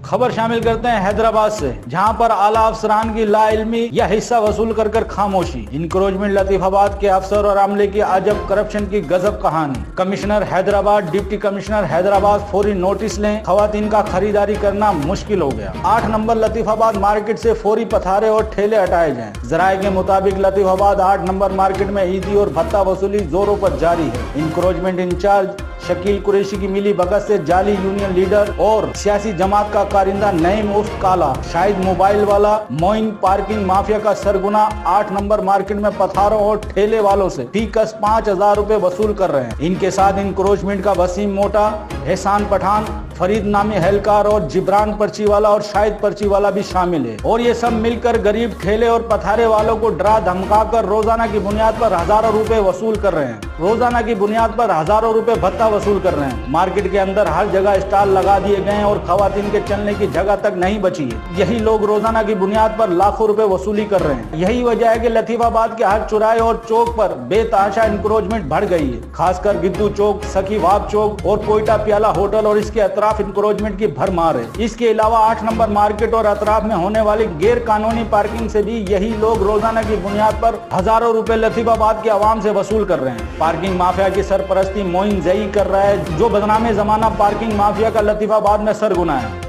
खबर शामिल करते हैं हैदराबाद से, जहां पर आला अफसरान की लाइल्मी या हिस्सा वसूल कर कर खामोशी। इंक्रोचमेंट लतीफाबाद के अफसर और अमले की अजब करप्शन की गजब कहानी। Commissioner Hyderabad, deputy commissioner Hyderabad फौरी नोटिस लें, खवातीन का खरीदारी करना मुश्किल हो गया। 8 नंबर लतीफाबाद मार्केट से फौरी पथारे और ठेले हटाए जाएं। जराये के मुताबिक लतीफाबाद 8 नंबर मार्केट में ईदी और भत्ता वसूली जोरों पर जारी है। इंक्रोचमेंट इंचार्ज शकील कुरैशी की मिली भगत से जाली यूनियन लीडर और सियासी जमात का कारिंदा नईम उर्फ काला, शाहिद मोबाइल वाला, मोइन पार्किंग माफिया का सरगुना 8 नंबर मार्केट में पथारों और ठेले वालों से फीकस 5000 रुपए वसूल कर रहे हैं। इनके साथ इंक्रोचमेंट का वसीम मोटा, एहसान पठान, फरीद नामी एहलकार और जिब्रान पर्ची वाला और शाहिद पर्ची वाला भी शामिल है। और ये सब मिलकर गरीब ठेले और पथारे वालों को डरा धमका कर रोजाना की बुनियाद पर हजारों रुपए वसूल कर रहे हैं। रोजाना की बुनियाद पर हजारों रुपए भत्ता वसूल कर रहे हैं। मार्केट के अंदर हर जगह स्टॉल लगा दिए गए हैं और खवातीन के चलने की जगह तक नहीं बची है। यही लोग रोजाना की बुनियाद पर लाखों रुपए वसूली कर रहे हैं। यही वजह है कि लतीफाबाद के हर चौराहे और चौक पर बेतहाशा इंक्रोचमेंट बढ़ गई है। खासकर गिद्दू चौक, सखीवाब चौक और कोयटा प्याला होटल और इसके अतराफ इंक्रोचमेंट की भरमार है। इसके अलावा 8 नंबर मार्केट और अतराफ में होने वाली गैर कानूनी पार्किंग से भी यही लोग रोजाना की बुनियाद पर हजारों रुपए लतीफाबाद के आवाम से वसूल कर रहे हैं। पार्किंग माफिया की सरपरस्ती मोइन जई कर रहा है, जो बदनामे जमाना पार्किंग माफिया का लतीफाबाद में सरगुना है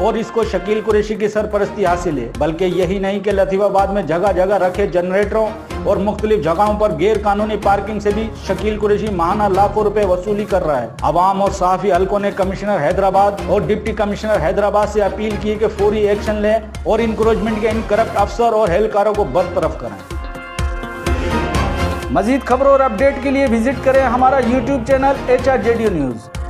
और इसको शकील कुरैशी की सरपरस्ती हासिल है। बल्कि यही नहीं कि लतीफाबाद में जगह जगह रखे जनरेटरों और मुख्तलिफ जगहों पर गैर कानूनी पार्किंग से भी शकील कुरैशी माहाना लाखों रुपए वसूली कर रहा है। अवाम और सहाफी हल्कों ने कमिश्नर हैदराबाद और डिप्टी कमिश्नर हैदराबाद से अपील की कि फौरी एक्शन लें और इंक्रोचमेंट के इन करप्ट अफसर और एहलकारों को बरतरफ करें। मजीद खबरों और अपडेट के लिए विजिट करें हमारा YouTube चैनल HRJD न्यूज़।